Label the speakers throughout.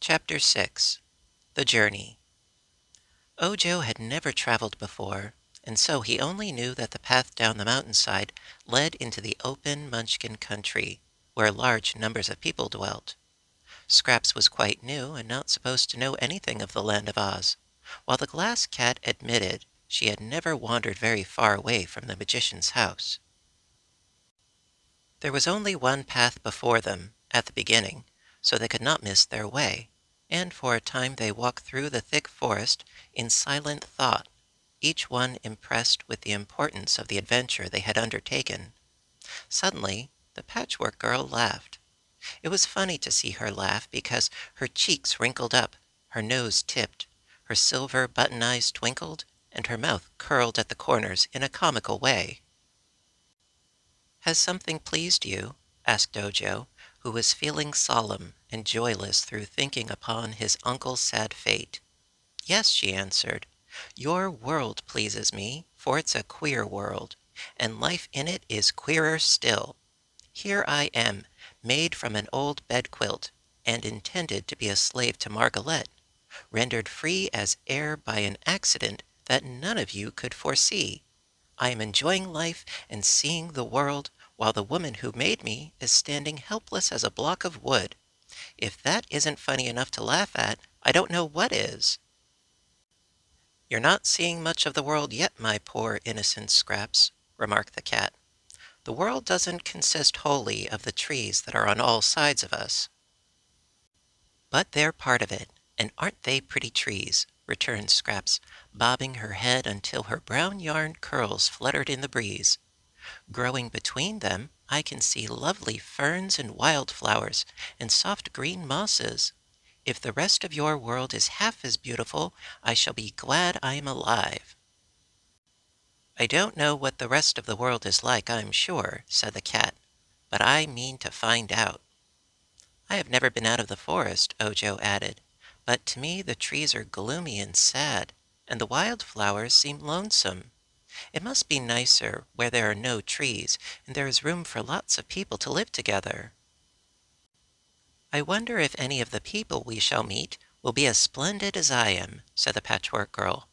Speaker 1: Chapter 6. The Journey. Ojo had never traveled before, and so he only knew that the path down the mountainside led into the open Munchkin country, where large numbers of people dwelt. Scraps was quite new and not supposed to know anything of the Land of Oz, while the Glass Cat admitted she had never wandered very far away from the magician's house. There was only one path before them, at the beginning, so they could not miss their way, and for a time they walked through the thick forest in silent thought, each one impressed with the importance of the adventure they had undertaken. Suddenly, the Patchwork Girl laughed. It was funny to see her laugh because her cheeks wrinkled up, her nose tipped, her silver button eyes twinkled, and her mouth curled at the corners in a comical way. "Has something pleased you?" asked Ojo, who was feeling solemn and joyless through thinking upon his uncle's sad fate. "Yes," she answered. "Your world pleases me, for it's a queer world, and life in it is queerer still. Here I am, made from an old bed-quilt, and intended to be a slave to Margaret, rendered free as air by an accident that none of you could foresee. I am enjoying life and seeing the world, while the woman who made me is standing helpless as a block of wood. If that isn't funny enough to laugh at, I don't know what is." "You're not seeing much of the world yet, my poor innocent Scraps," remarked the cat. "The world doesn't consist wholly of the trees that are on all sides of us." "But they're part of it, and aren't they pretty trees?" returned Scraps, bobbing her head until her brown yarn curls fluttered in the breeze. "Growing between them I can see lovely ferns and wild flowers and soft green mosses. If the rest of your world is half as beautiful, I shall be glad I am alive." "I don't know what the rest of the world is like, I'm sure," said the cat, "but I mean to find out." "I have never been out of the forest," Ojo added, "but to me the trees are gloomy and sad, and the wild flowers seem lonesome. It must be nicer where there are no trees and there is room for lots of people to live together." "I wonder if any of the people we shall meet will be as splendid as I am," said the Patchwork Girl.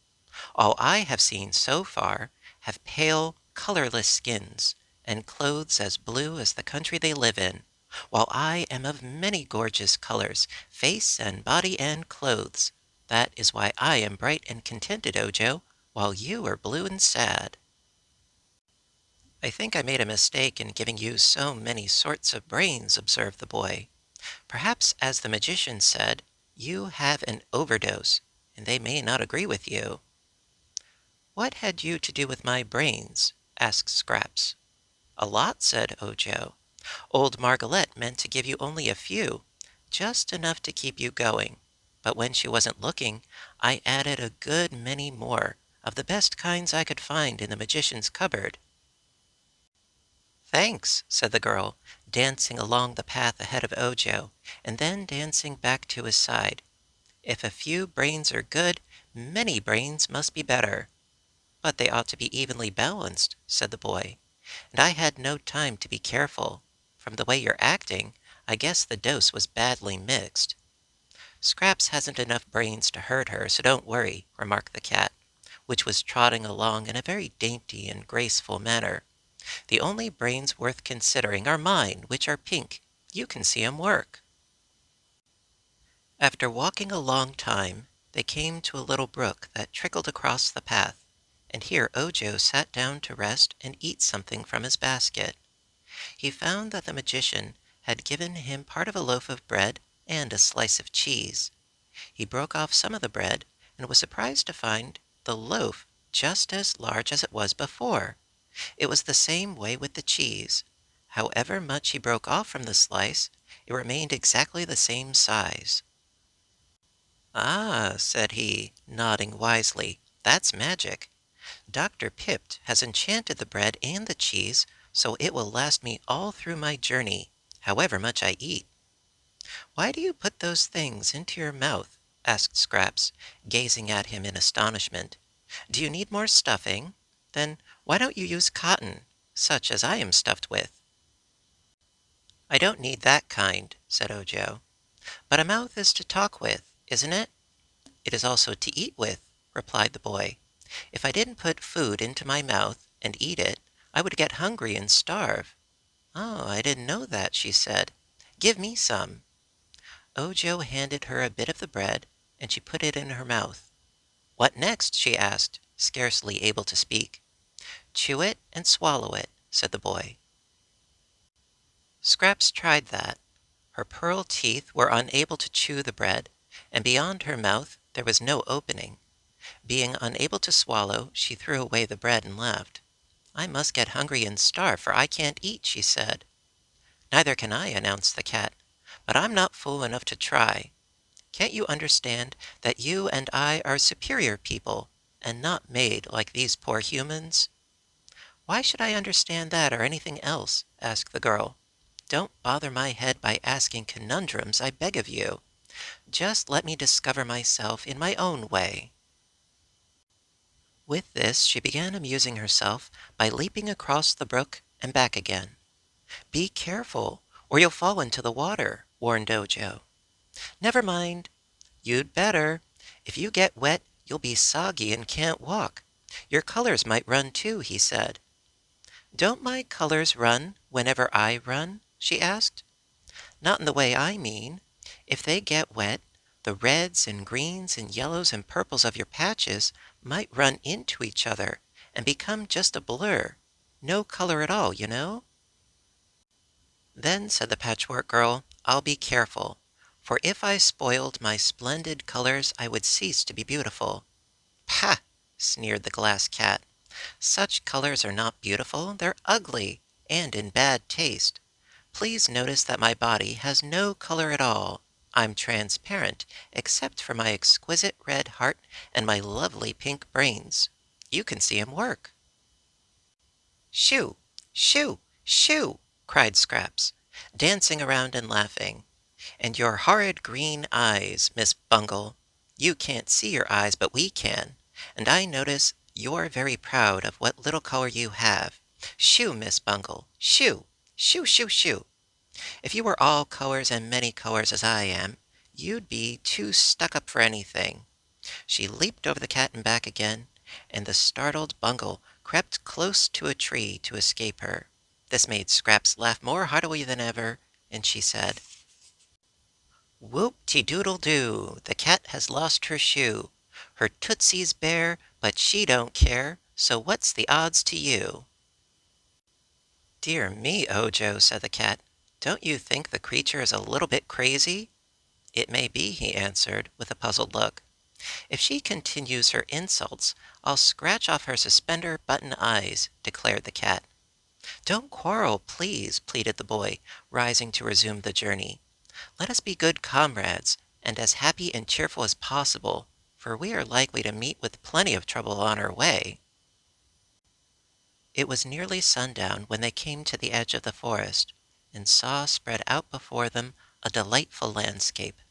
Speaker 1: "All I have seen so far have pale, colorless skins, and clothes as blue as the country they live in, while I am of many gorgeous colors, face and body and clothes. That is why I am bright and contented, Ojo, while you are blue and sad." "I think I made a mistake in giving you so many sorts of brains," observed the boy. "Perhaps, as the magician said, you have an overdose, and they may not agree with you." "What had you to do with my brains?" asked Scraps. "A lot," said Ojo. "Old Margaret meant to give you only a few, just enough to keep you going. But when she wasn't looking, I added a good many more, of the best kinds I could find in the magician's cupboard." "Thanks," said the girl, dancing along the path ahead of Ojo, and then dancing back to his side. "If a few brains are good, many brains must be better." "But they ought to be evenly balanced," said the boy. "And I had no time to be careful. From the way you're acting, I guess the dose was badly mixed." "Scraps hasn't enough brains to hurt her, so don't worry," remarked the cat, which was trotting along in a very dainty and graceful manner. "The only brains worth considering are mine, which are pink. You can see 'em work." After walking a long time, they came to a little brook that trickled across the path, and here Ojo sat down to rest and eat something from his basket. He found that the magician had given him part of a loaf of bread and a slice of cheese. He broke off some of the bread and was surprised to find the loaf just as large as it was before. It was the same way with the cheese. However much he broke off from the slice, it remained exactly the same size. "Ah," said he, nodding wisely, "that's magic. Dr. Pipt has enchanted the bread and the cheese, so it will last me all through my journey, however much I eat." "Why do you put those things into your mouth?" asked Scraps, gazing at him in astonishment. "Do you need more stuffing? Then why don't you use cotton, such as I am stuffed with?" "I don't need that kind," said Ojo. But a mouth is to talk with, isn't it? It is also to eat with, replied the boy. If I didn't put food into my mouth and eat it, I would get hungry and starve. Oh, I didn't know that, she said. Give me some. Ojo handed her a bit of the bread, and she put it in her mouth. What next? She asked, scarcely able to speak. Chew it and swallow it, said the boy. Scraps tried that. Her pearl teeth were unable to chew the bread, and beyond her mouth there was no opening. Being unable to swallow, she threw away the bread and laughed. I must get hungry and starve, for I can't eat, she said. Neither can I, announced the cat, but I'm not fool enough to try. Can't you understand that you and I are superior people, and not made like these poor humans? Why should I understand that or anything else? Asked the girl. Don't bother my head by asking conundrums, I beg of you. Just let me discover myself in my own way. With this, she began amusing herself by leaping across the brook and back again. Be careful, or you'll fall into the water, warned Ojo. Never mind. You'd better. If you get wet, you'll be soggy and can't walk. Your colors might run too, he said. Don't my colors run whenever I run? She asked. Not in the way I mean. If they get wet, the reds and greens and yellows and purples of your patches might run into each other and become just a blur. No color at all, you know. Then, said the Patchwork Girl, I'll be careful, for if I spoiled my splendid colors I would cease to be beautiful. Pah! Sneered the Glass Cat. Such colors are not beautiful, they're ugly, and in bad taste. Please notice that my body has no color at all. I'm transparent, except for my exquisite red heart and my lovely pink brains. You can see 'em work. Shoo! Shoo! Shoo! Cried Scraps, dancing around and laughing. And your horrid green eyes, Miss Bungle. You can't see your eyes, but we can. And I notice you're very proud of what little color you have. Shoo, Miss Bungle! Shoo! Shoo, shoo, shoo! If you were all colors and many colors as I am, you'd be too stuck up for anything. She leaped over the cat and back again, and the startled Bungle crept close to a tree to escape her. This made Scraps laugh more heartily than ever, and she said, Whoop-te-doodle-doo, the cat has lost her shoe. Her tootsie's bare, but she don't care, so what's the odds to you? Dear me, Ojo, said the cat, don't you think the creature is a little bit crazy? It may be, he answered, with a puzzled look. If she continues her insults, I'll scratch off her suspender button eyes, declared the cat. Don't quarrel, please, pleaded the boy, rising to resume the journey. Let us be good comrades, and as happy and cheerful as possible, for we are likely to meet with plenty of trouble on our way. It was nearly sundown when they came to the edge of the forest, and saw spread out before them a delightful landscape.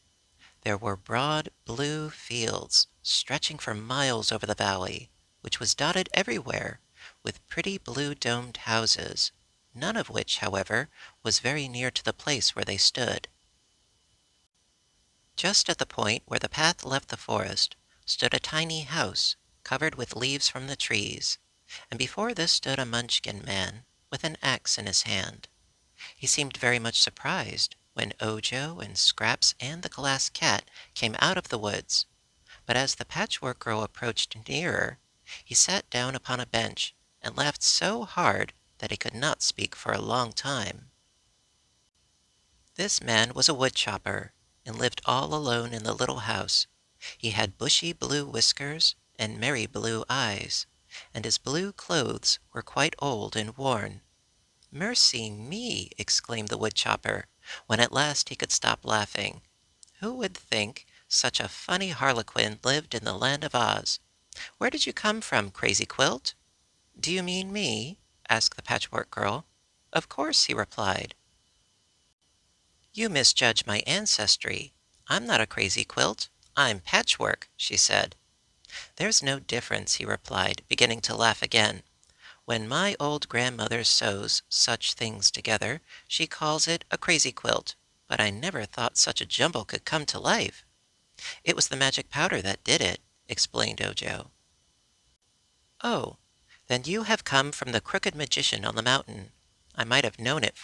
Speaker 1: There were broad blue fields stretching for miles over the valley, which was dotted everywhere with pretty blue domed houses, none of which, however, was very near to the place where they stood. Just at the point where the path left the forest stood a tiny house covered with leaves from the trees, and before this stood a Munchkin man with an axe in his hand. He seemed very much surprised when Ojo and Scraps and the Glass Cat came out of the woods, but as the Patchwork Girl approached nearer, he sat down upon a bench and laughed so hard that he could not speak for a long time. This man was a woodchopper, and lived all alone in the little house. He had bushy blue whiskers and merry blue eyes, and his blue clothes were quite old and worn. Mercy me! exclaimed the woodchopper, when at last he could stop laughing. Who would think such a funny harlequin lived in the land of Oz? Where did you come from, Crazy Quilt? Do you mean me? asked the Patchwork Girl. Of course, he replied. You misjudge my ancestry. I'm not a Crazy Quilt. I'm Patchwork, she said. There's no difference, he replied, beginning to laugh again. When my old grandmother sews such things together, she calls it a crazy quilt. but I never thought such a jumble could come to life. It was the magic powder that did it, explained Ojo. Oh, then you have come from the crooked magician on the mountain. I might have known it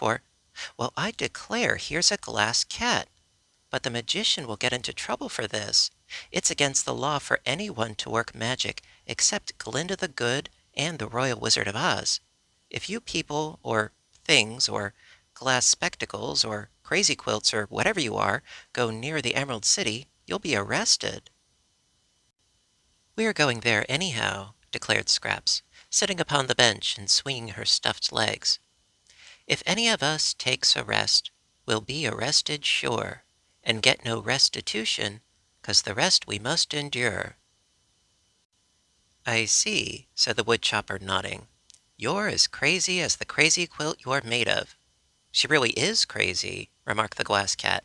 Speaker 1: well, I declare, here's a glass cat. But the magician will get into trouble for this. It's against the law for anyone to work magic except Glinda the Good and the Royal Wizard of Oz. If you people, or things, or glass spectacles, or crazy quilts, or whatever you are, go near the Emerald City, you'll be arrested. We are going there anyhow, declared Scraps, sitting upon the bench and swinging her stuffed legs. If any of us takes a rest, we'll be arrested sure, and get no restitution, 'cause the rest we must endure. I see, said the woodchopper, nodding. You're as crazy as the crazy quilt you're made of. She really is crazy, remarked the glass cat,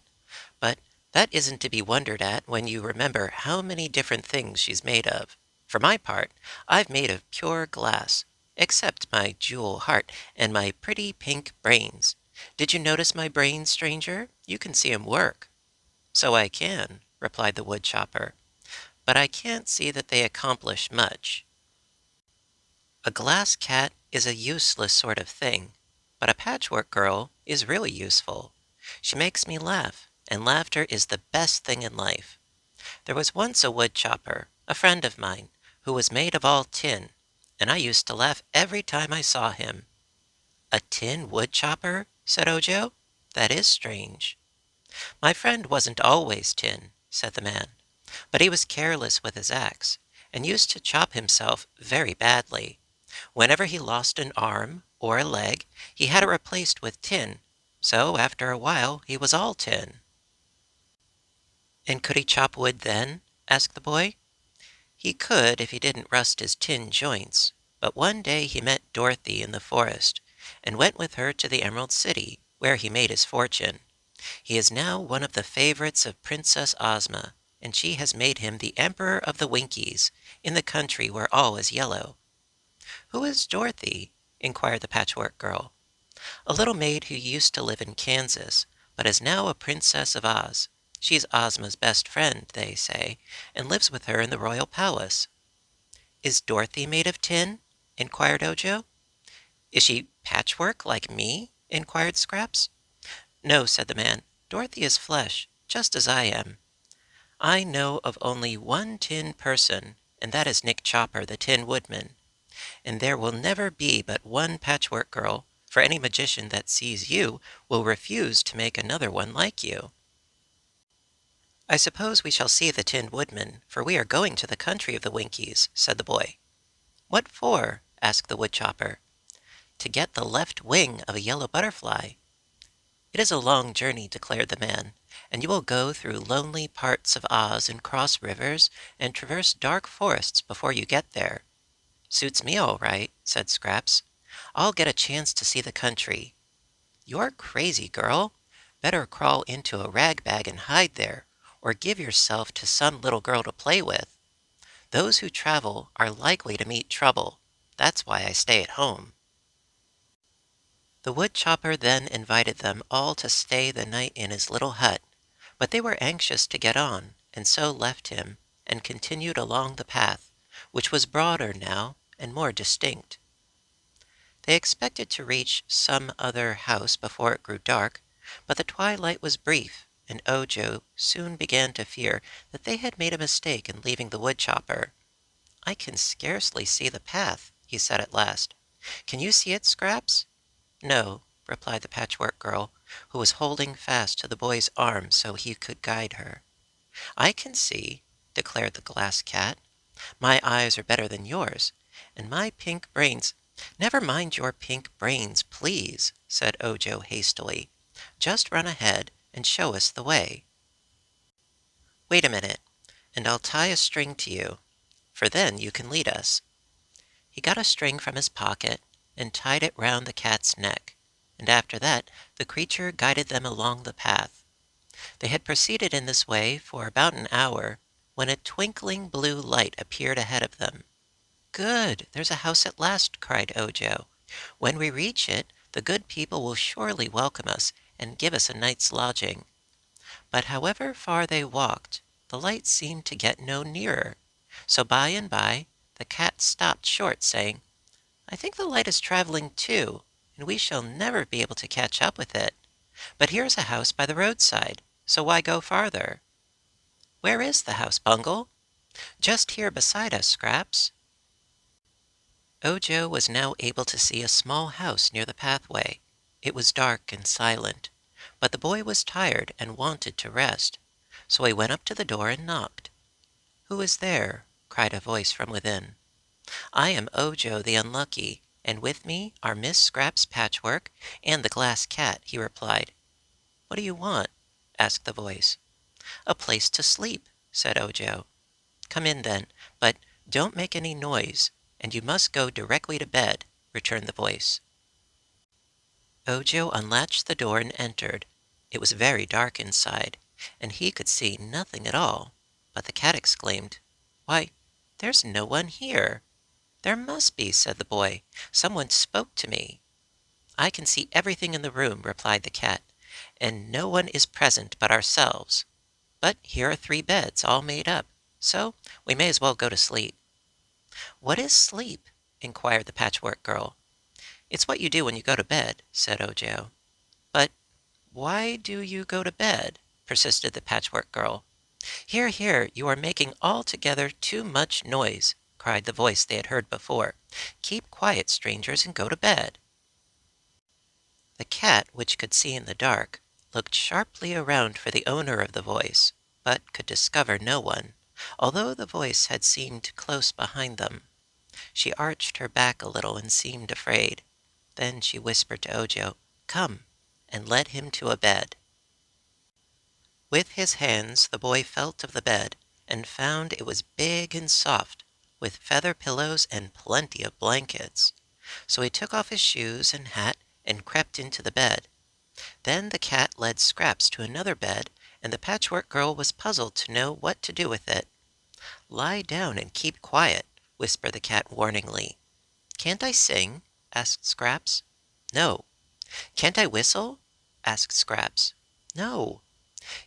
Speaker 1: but that isn't to be wondered at when you remember how many different things she's made of. For my part, I've made of pure glass, except my jewel heart and my pretty pink brains. Did you notice my brains, stranger? You can see 'em work. So I can, replied the woodchopper, but I can't see that they accomplish much. A glass cat is a useless sort of thing, but a patchwork girl is really useful. She makes me laugh, and laughter is the best thing in life. There was once a woodchopper, a friend of mine, who was made of all tin, and I used to laugh every time I saw him. A tin woodchopper? Said Ojo. That is strange. My friend wasn't always tin, said the man, but he was careless with his axe, and used to chop himself very badly. Whenever he lost an arm or a leg, he had it replaced with tin, so after a while he was all tin. And could he chop wood then? Asked the boy. He could if he didn't rust his tin joints, but one day he met Dorothy in the forest, and went with her to the Emerald City, where he made his fortune. He is now one of the favorites of Princess Ozma, and she has made him the Emperor of the Winkies, in the country where all is yellow. Who is Dorothy? Inquired the Patchwork Girl. A little maid who used to live in Kansas, but is now a Princess of Oz. She's Ozma's best friend, they say, and lives with her in the royal palace. Is Dorothy made of tin? Inquired Ojo. Is she patchwork like me? Inquired Scraps. No, said the man. Dorothy is flesh, just as I am. I know of only one tin person, and that is Nick Chopper, the Tin Woodman. And there will never be but one Patchwork Girl, for any magician that sees you will refuse to make another one like you. I suppose we shall see the Tin Woodman, for we are going to the country of the Winkies, said the boy. What for? Asked the woodchopper. To get the left wing of a yellow butterfly. It is a long journey, declared the man, and you will go through lonely parts of Oz and cross rivers and traverse dark forests before you get there. Suits me all right, said Scraps. I'll get a chance to see the country. You're crazy, girl. Better crawl into a rag bag and hide there, or give yourself to some little girl to play with. Those who travel are likely to meet trouble. That's why I stay at home. The woodchopper then invited them all to stay the night in his little hut, but they were anxious to get on, and so left him, and continued along the path, which was broader now and more distinct. They expected to reach some other house before it grew dark, but the twilight was brief, and Ojo soon began to fear that they had made a mistake in leaving the woodchopper. I can scarcely see the path, he said at last. Can you see it, Scraps? No, replied the Patchwork Girl, who was holding fast to the boy's arm so he could guide her. I can see, declared the Glass Cat. My eyes are better than yours, and my pink brains— Never mind your pink brains, please, said Ojo hastily. Just run ahead and show us the way. Wait a minute, and I'll tie a string to you, for then you can lead us. He got a string from his pocket and tied it round the cat's neck, and after that the creature guided them along the path. They had proceeded in this way for about an hour, when a twinkling blue light appeared ahead of them. Good! There's a house at last, cried Ojo. When we reach it, the good people will surely welcome us, and give us a night's lodging." But however far they walked, the light seemed to get no nearer. So by and by the cat stopped short, saying, "I think the light is traveling too, and we shall never be able to catch up with it. But here's a house by the roadside, so why go farther?" "Where is the house, Bungle?" "Just here beside us, Scraps." Ojo was now able to see a small house near the pathway. It was dark and silent, but the boy was tired and wanted to rest, so he went up to the door and knocked. "Who is there?" cried a voice from within. "I am Ojo the Unlucky, and with me are Miss Scraps Patchwork and the Glass Cat," he replied. "What do you want?" asked the voice. "A place to sleep," said Ojo. "Come in then, but don't make any noise, and you must go directly to bed," returned the voice. Ojo unlatched the door and entered. It was very dark inside, and he could see nothing at all. But the cat exclaimed, "Why, there's no one here!" "There must be," said the boy. "Someone spoke to me." "I can see everything in the room," replied the cat, "and no one is present but ourselves. But here are 3 beds, all made up, so we may as well go to sleep." "What is sleep?" inquired the Patchwork Girl. "It's what you do when you go to bed," said Ojo. "But why do you go to bed?" persisted the Patchwork Girl. "Here, here, you are making altogether too much noise," cried the voice they had heard before. "Keep quiet, strangers, and go to bed." The cat, which could see in the dark, looked sharply around for the owner of the voice, but could discover no one, although the voice had seemed close behind them. She arched her back a little and seemed afraid. Then she whispered to Ojo, "Come," and led him to a bed. With his hands the boy felt of the bed, and found it was big and soft, with feather pillows and plenty of blankets. So he took off his shoes and hat and crept into the bed. Then the cat led Scraps to another bed, and the Patchwork Girl was puzzled to know what to do with it. "Lie down and keep quiet," whispered the cat warningly. "Can't I sing?" asked Scraps. "No." "Can't I whistle?" asked Scraps. "No."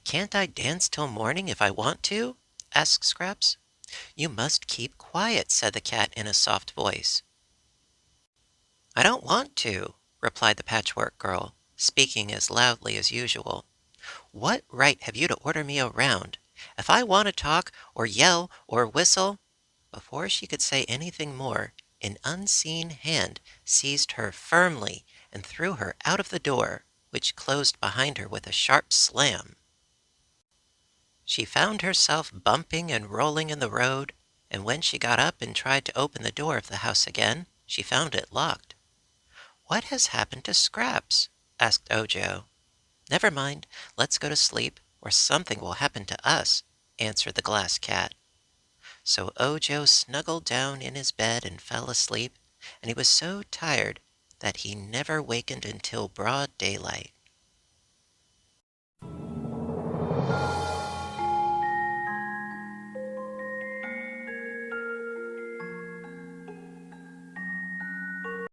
Speaker 1: "Can't I dance till morning if I want to?" asked Scraps. "You must keep quiet," said the cat in a soft voice. "I don't want to," replied the Patchwork Girl, speaking as loudly as usual. "What right have you to order me around? If I want to talk, or yell, or whistle—" Before she could say anything more, an unseen hand seized her firmly and threw her out of the door, which closed behind her with a sharp slam. She found herself bumping and rolling in the road, and when she got up and tried to open the door of the house again, she found it locked. "What has happened to Scraps?" asked Ojo. "Never mind, let's go to sleep, or something will happen to us," answered the Glass Cat. So Ojo snuggled down in his bed and fell asleep, and he was so tired that he never wakened until broad daylight.